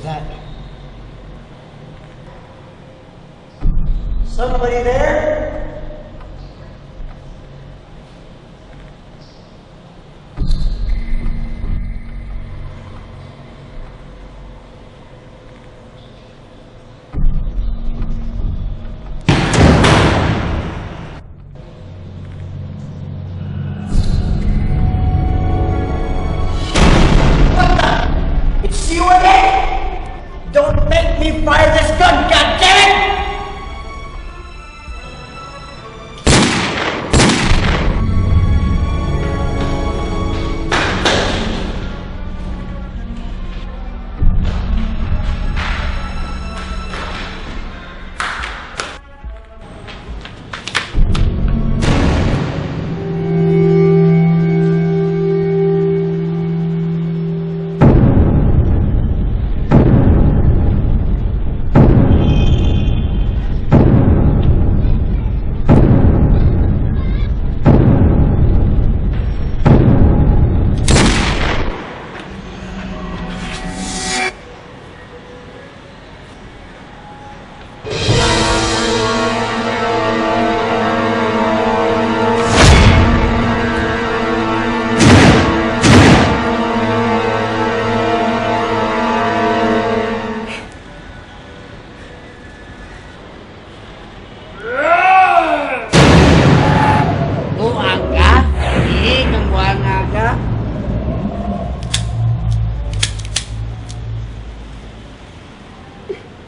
was that? Somebody there? It's you again! Don't make me fire this gun, goddammit!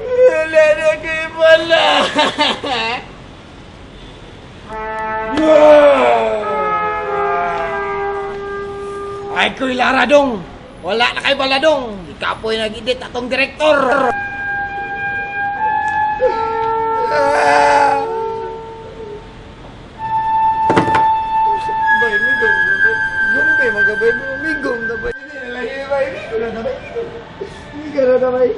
Wala na kayo pala! Ay ko'y laradong! Wala na kayo baladong! Ikapoy nag-edit atong direktor! Bay, migong! Gumbe, magabay mo! Migong na bay! Lagi bay! Migong na bay! Migong na bay!